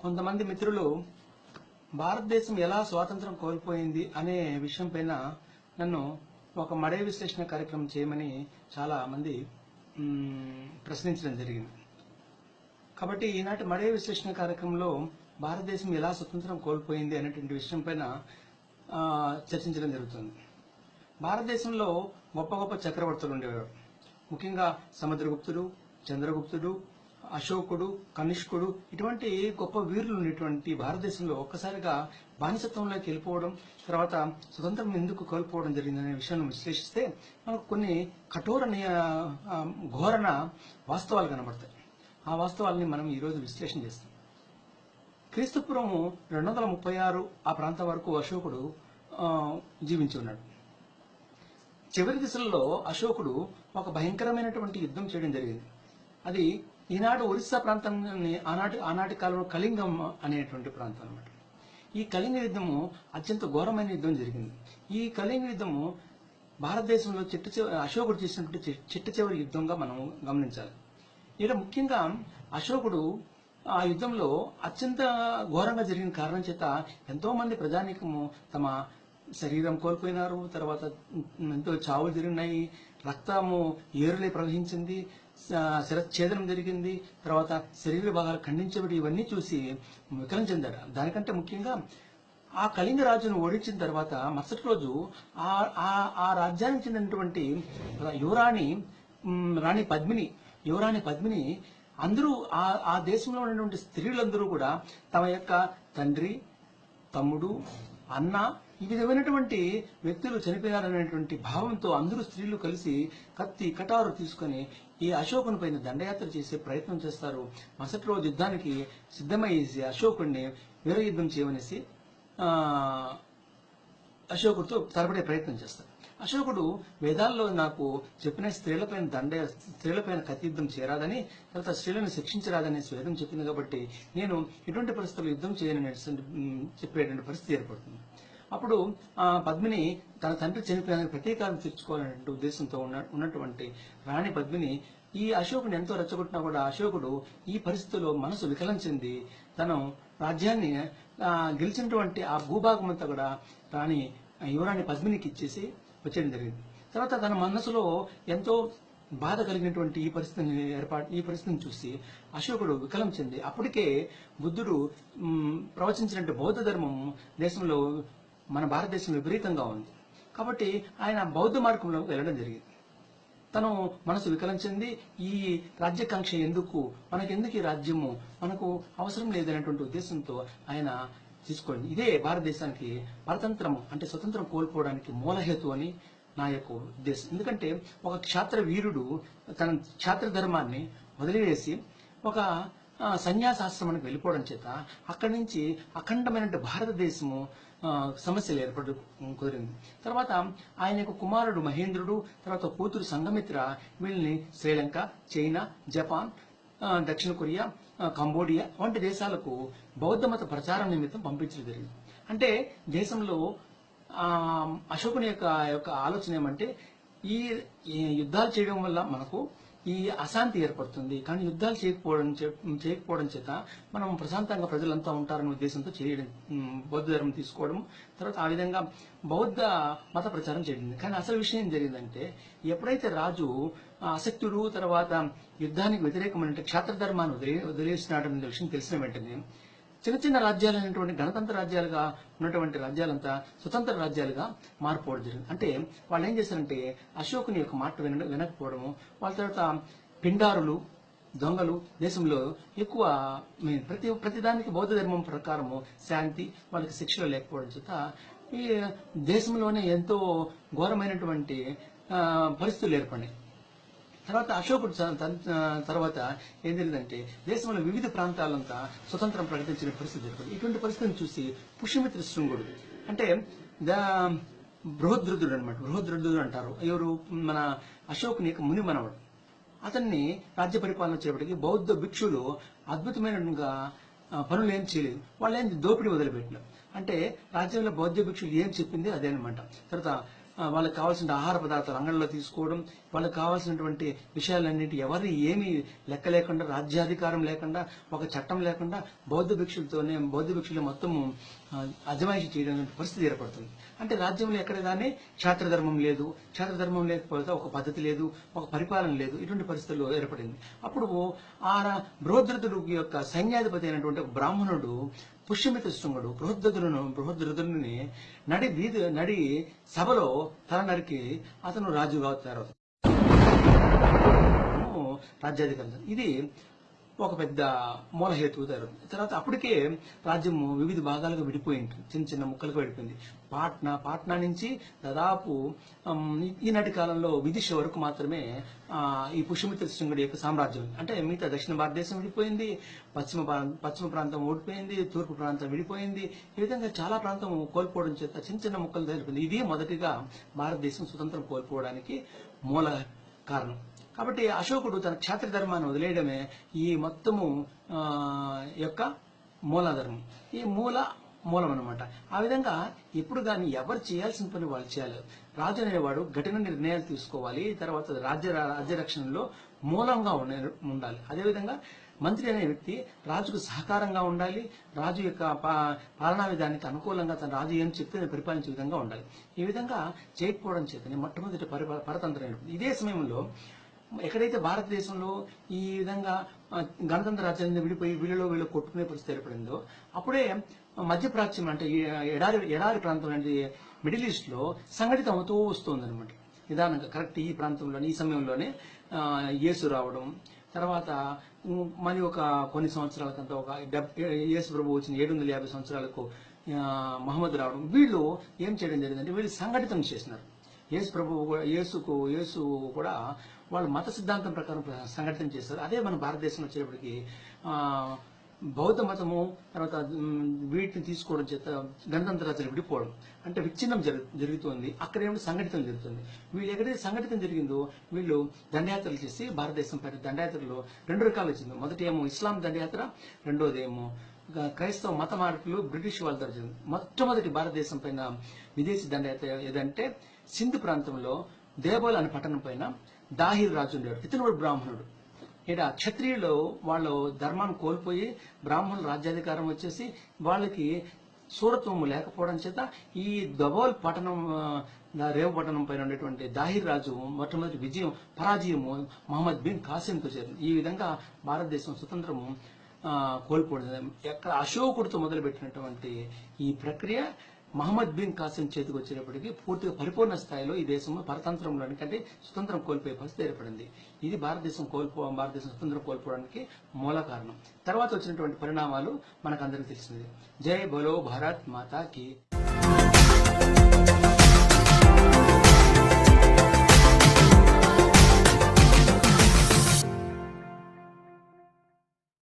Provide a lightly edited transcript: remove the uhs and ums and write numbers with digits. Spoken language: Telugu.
కొంతమంది మిత్రులు భారతదేశం ఎలా స్వాతంత్రం కోల్పోయింది అనే విషయం పైన నన్ను ఒక మడే విశ్లేషణ కార్యక్రమం చేయమని చాలా మంది ప్రశ్నించడం జరిగింది. కాబట్టి ఈనాటి మడే విశ్లేషణ కార్యక్రమంలో భారతదేశం ఎలా స్వతంత్రం కోల్పోయింది అనేటువంటి విషయం పైన చర్చించడం జరుగుతుంది. భారతదేశంలో గొప్ప గొప్ప చక్రవర్తులు ఉండేవారు. ముఖ్యంగా సముద్రగుప్తుడు, చంద్రగుప్తుడు, అశోకుడు, కనిష్కుడు ఇటువంటి గొప్ప వీరులు ఉన్నటువంటి భారతదేశంలో ఒక్కసారిగా బానిసత్వంలోకి వెళ్ళిపోవడం, తర్వాత స్వతంత్రం ఎందుకు కోల్పోవడం జరిగిందనే విషయాన్ని విశ్లేషిస్తే మనకు కొన్ని కఠోర ఘోరణ వాస్తవాలు కనబడతాయి. ఆ వాస్తవాలని మనం ఈరోజు విశ్లేషణ చేస్తాం. క్రీస్తుపూర్వం 236 ఆ ప్రాంతం వరకు అశోకుడు జీవించి ఉన్నాడు. చివరి దిశల్లో అశోకుడు ఒక భయంకరమైనటువంటి యుద్ధం చేయడం జరిగింది. అది ఈనాడు ఒరిస్సా ప్రాంతాన్ని ఆనాటి కాలంలో కళింగం అనేటువంటి ప్రాంతం అన్నమాట. ఈ కళింగ యుద్ధము అత్యంత ఘోరమైన యుద్ధం జరిగింది. ఈ కళింగ యుద్ధము భారతదేశంలో అశోకుడు చేసినటువంటి చిట్ట చివరి యుద్ధంగా మనం గమనించాలి. ఇక్కడ ముఖ్యంగా అశోకుడు ఆ యుద్ధంలో అత్యంత ఘోరంగా జరిగిన కారణం చేత ఎంతో మంది ప్రజానీకము తమ శరీరం కోల్పోయినారు. తర్వాత ఎంతో చావులు జరిగినాయి, రక్తము ఏరులై ప్రవహించింది, శిరచ్ఛేదనం జరిగింది, తర్వాత శరీర భాగాలు ఖండించబడి ఇవన్నీ చూసి వికలం చెందాడు. దానికంటే ముఖ్యంగా ఆ కళింగ రాజును ఓడించిన తర్వాత మరుసటి రోజు ఆ రాజ్యానికి చెందినటువంటి యువరాణి పద్మిని అందరూ ఆ దేశంలో ఉన్నటువంటి స్త్రీలందరూ కూడా తమ యొక్క తండ్రి, తమ్ముడు, అన్న ఈ విధమైనటువంటి వ్యక్తులు చనిపోయారనేటువంటి భావంతో అందరూ స్త్రీలు కలిసి కత్తి కటారు తీసుకొని ఈ అశోకుని పైన దండయాత్ర చేసే ప్రయత్నం చేస్తారు. మరుసటి రోజు యుద్ధానికి సిద్ధమయ్యేసి అశోకుడిని వీరయుద్ధం చేయమనేసి అశోకుడితో తలపడే ప్రయత్నం చేస్తారు. అశోకుడు వేదాల్లో నాకు చెప్పిన స్త్రీలపైన కత్తి యుద్ధం చేయరాదని, తర్వాత స్త్రీలను శిక్షించరాదని వేదం చెప్పింది కాబట్టి నేను ఎటువంటి పరిస్థితుల్లో యుద్ధం చేయని చెప్పేటువంటి పరిస్థితి ఏర్పడుతుంది. అప్పుడు పద్మిని తన తండ్రి చనిపోయానికి ప్రతీకారం తీర్చుకోవాలనే ఉద్దేశంతో ఉన్నటువంటి రాణి పద్మిని ఈ అశోకుని ఎంతో రెచ్చగొట్టినా కూడా అశోకుడు ఈ పరిస్థితుల్లో మనసు వికలం చెంది తను రాజ్యాన్ని గెలిచినటువంటి ఆ భూభాగం అంతా కూడా యువరాణి పద్మినికి ఇచ్చేసి వచ్చేయడం జరిగింది. తర్వాత తన మనసులో ఎంతో బాధ కలిగినటువంటి ఈ పరిస్థితిని చూసి అశోకుడు వికలం చెంది అప్పటికే బుద్ధుడు ప్రవచించినట్టు బౌద్ధ ధర్మం దేశంలో మన భారతదేశం విపరీతంగా ఉంది. కాబట్టి ఆయన బౌద్ధ మార్గంలో వెళ్ళడం జరిగింది. తను మనసు వికలం చెంది ఈ రాజ్యాకాంక్ష మనకెందుకు ఈ రాజ్యము, మనకు అవసరం లేదనేటువంటి ఉద్దేశంతో ఆయన తీసుకోండి. ఇదే భారతదేశానికి పరతంత్రము అంటే స్వతంత్రం కోల్పోవడానికి మూలహేతు అని నా యొక్క ఉద్దేశం. ఎందుకంటే ఒక క్షాత్ర వీరుడు తన క్షాత్ర ధర్మాన్ని వదిలివేసి ఒక సన్యాసాశ్రమానికి వెళ్ళిపోవడం చేత అక్కడి నుంచి అఖండమైన భారతదేశము సమస్యలు కుదిరింది. తర్వాత ఆయన యొక్క కుమారుడు మహేంద్రుడు, తర్వాత కూతురు సంఘమిత్ర వీళ్ళని శ్రీలంక, చైనా, జపాన్, దక్షిణ కొరియా, కంబోడియా వంటి దేశాలకు బౌద్ధ మత ప్రచారం నిమిత్తం పంపించడం జరిగింది. అంటే దేశంలో అశోకుని యొక్క ఆలోచన ఏమంటే ఈ యుద్ధాలు చేయడం వల్ల మనకు ఈ అశాంతి ఏర్పడుతుంది, కానీ యుద్ధాలు చేయకపోవడం చేత మనం ప్రశాంతంగా ప్రజలంతా ఉంటారనే ఉద్దేశంతో చేయడం, బౌద్ధ ధర్మం తీసుకోవడం, తర్వాత ఆ విధంగా బౌద్ధ మత ప్రచారం చేయడం. కానీ అసలు విషయం ఏం జరిగిందంటే ఎప్పుడైతే రాజు అశక్తుడు తర్వాత యుద్ధానికి వ్యతిరేకమైన క్షాత్ర ధర్మాన్ని వదిలేసినాడనే విషయం తెలిసిన వెంటనే చిన్న చిన్న రాజ్యాలైనటువంటి గణతంత్ర రాజ్యాలుగా ఉన్నటువంటి రాజ్యాలంతా స్వతంత్ర రాజ్యాలుగా మారిపోవడం జరిగింది. అంటే వాళ్ళు ఏం చేశారంటే అశోకుని యొక్క మాట వినకపోవడము, వాళ్ళ తర్వాత పిండారులు, దొంగలు దేశంలో ఎక్కువ ప్రతిదానికి బౌద్ధ ధర్మం ప్రకారము శాంతి, వాళ్ళకి శిక్షలు లేకపోవడం చేత ఈ దేశంలోనే ఎంతో ఘోరమైనటువంటి పరిస్థితులు ఏర్పడినాయి. తర్వాత అశోకుడు తర్వాత ఏం జరిగిందంటే దేశంలో వివిధ ప్రాంతాలంతా స్వతంత్రం ప్రకటించిన పరిస్థితి జరిగింది. ఇటువంటి పరిస్థితిని చూసి పుష్యమిత్ర శృంగుడు అంటే బృహద్రుదుడు అనమాట, బృహద్రుదుడు అంటారు. ఎవరు? మన అశోకుని యొక్క ముని మనవడు. అతన్ని రాజ్య పరిపాలన చేయడానికి బౌద్ధ భిక్షులు అద్భుతమైనగా పనులు ఏం చేయలేదు. వాళ్ళు ఏం దోపిడీ వదిలిపెట్టినారు. అంటే రాజ్యంలో బౌద్ధ భిక్షులు ఏం చెప్పింది అదే అనమాట. తర్వాత వాళ్ళకి కావాల్సిన ఆహార పదార్థాలు అంగళ్ళలో తీసుకోవడం, వాళ్ళకి కావాల్సినటువంటి విషయాలన్నింటి ఎవరిని ఏమీ లెక్క లేకుండా, రాజ్యాధికారం లేకుండా, ఒక చట్టం లేకుండా బౌద్ధ భిక్షులు మొత్తము అజమాయిషి చేయడం పరిస్థితి ఏర్పడుతుంది. అంటే రాజ్యంలో ఎక్కడ కానీ క్షాత్రధర్మం లేదు, క్షాత్రధర్మం లేకపోతే ఒక పద్ధతి లేదు, ఒక పరిపాలన లేదు, ఇటువంటి పరిస్థితుల్లో ఏర్పడింది. అప్పుడు ఆ బృహద్రథుడు యొక్క సైన్యాధిపతి అయినటువంటి ఒక బ్రాహ్మణుడు పుష్యమిత్ర శృంగుడు బృహద్రథుడిని నడి సభలో తల నరికి అతను రాజుగా తయారవుతాడు, రాజ్యాధికారం. ఇది ఒక పెద్ద మూలహేతువు జరుగుతుంది. తర్వాత అప్పటికే రాజ్యము వివిధ భాగాలుగా విడిపోయింది, చిన్న చిన్న ముక్కలుగా విడిపోయింది. పాట్నా నుంచి దాదాపు ఈనాటి కాలంలో విదిశ వరకు మాత్రమే ఈ పుష్యమిత్ర శృంగుడి యొక్క సామ్రాజ్యం. అంటే మిగతా దక్షిణ భారతదేశం విడిపోయింది, పశ్చిమ ప్రాంతం ఓడిపోయింది, తూర్పు ప్రాంతం విడిపోయింది. ఈ విధంగా చాలా ప్రాంతం కోల్పోవడం చేత చిన్న చిన్న ముక్కలు జరిపింది. ఇది మొదటిగా భారతదేశం స్వతంత్రం కోల్పోవడానికి మూల కారణం. కాబట్టి అశోకుడు తన క్షాత్ర ధర్మాన్ని వదిలేయడమే ఈ మొత్తము యొక్క మూలాధర్మం, ఈ మూలం అన్నమాట. ఆ విధంగా ఎప్పుడు కానీ ఎవరు చేయాల్సిన పని వాళ్ళు చేయాలి. రాజు అనేవాడు కఠిన నిర్ణయాలు తీసుకోవాలి. తర్వాత రాజ్య రక్షణలో మూలంగా ఉండాలి. అదేవిధంగా మంత్రి అనే వ్యక్తి రాజుకు సహకారంగా ఉండాలి. రాజు యొక్క పాలనా విధానానికి అనుకూలంగా తన రాజు ఏం చెప్తే పరిపాలించే విధంగా ఉండాలి. ఈ విధంగా చేయకపోవడం చేతనే మొట్టమొదటి పరతంత్రం. ఇదే సమయంలో ఎక్కడైతే భారతదేశంలో ఈ విధంగా గణతంత్ర రాజ్యాన్ని విడిపోయి వీళ్ళు కొట్టుకునే పరిస్థితి ఏర్పడిందో, అప్పుడే మధ్యప్రాచ్యం అంటే ఎడారి ప్రాంతం అంటే మిడిల్ ఈస్ట్ లో సంఘటితం అవుతూ వస్తుంది అనమాట. నిదానంగా కరెక్ట్ ఈ ప్రాంతంలోనే ఈ సమయంలోనే యేసు రావడం, తర్వాత మరి ఒక కొన్ని సంవత్సరాలకంతా యేసు ప్రభు వచ్చిన 750 సంవత్సరాలకు మహమ్మద్ రావడం, వీళ్ళు ఏం చేయడం జరిగిందంటే వీళ్ళు సంఘటితం చేసినారు. యేసు కూడా వాళ్ళు మత సిద్ధాంతం ప్రకారం సంఘటన చేస్తారు. అదే మన భారతదేశంలో వచ్చేటప్పటికి బౌద్ధ మతము తర్వాత వీటిని తీసుకోవడం చేత గణతంత్ర రాజ్యాలు విడిపోవడం అంటే విచ్ఛిన్నం జరుగుతుంది. అక్కడ ఏమిటి సంఘటితం జరుగుతుంది. వీళ్ళు ఎక్కడైతే సంఘటితం జరిగిందో వీళ్ళు దండయాత్రలు చేసి భారతదేశం పైన దండయాత్రలు 2 రకాలు వచ్చింది. మొదటి ఏమో ఇస్లాం దండయాత్ర, రెండోది ఏమో క్రైస్తవ మత మార్పులు బ్రిటిష్ వాళ్ళ ద్వారా జరిగింది. మొట్టమొదటి భారతదేశం పైన విదేశీ దండయాత్ర ఏదంటే సింధు ప్రాంతంలో దేబోల్ అనే పట్టణం పైన దాహిర్ రాజు ఉండేవాడు. ఇతను కూడా బ్రాహ్మణుడు. ఇక్కడ క్షత్రియులు వాళ్ళు ధర్మాన్ని కోల్పోయి బ్రాహ్మణులు రాజ్యాధికారం వచ్చేసి వాళ్ళకి సూరత్వము లేకపోవడం చేత ఈ దబోల్ పట్టణం రేవు పట్టణం పైన ఉండేటువంటి దాహిర్ రాజు మొట్టమొదటి పరాజయము మహమ్మద్ బిన్ కాసింకు చేరింది. ఈ విధంగా భారతదేశం స్వతంత్రము కోల్పోవడం. ఎక్కడ అశోకుడితో మొదలుపెట్టినటువంటి ఈ ప్రక్రియ మహమ్మద్ బిన్ కాసిం చేతికి వచ్చేటప్పటికి పూర్తిగా పరిపూర్ణ స్థాయిలో ఈ దేశం పరతంత్రంలోని కంటే స్వతంత్రం కోల్పోయే పరిస్థితి ఏర్పడింది. ఇది భారతదేశం స్వతంత్రం కోల్పోవడానికి మూల కారణం. తర్వాత వచ్చినటువంటి పరిణామాలు మనకు అందరికీ తెలిసింది. జై బలో భారత్ మాతా కీ.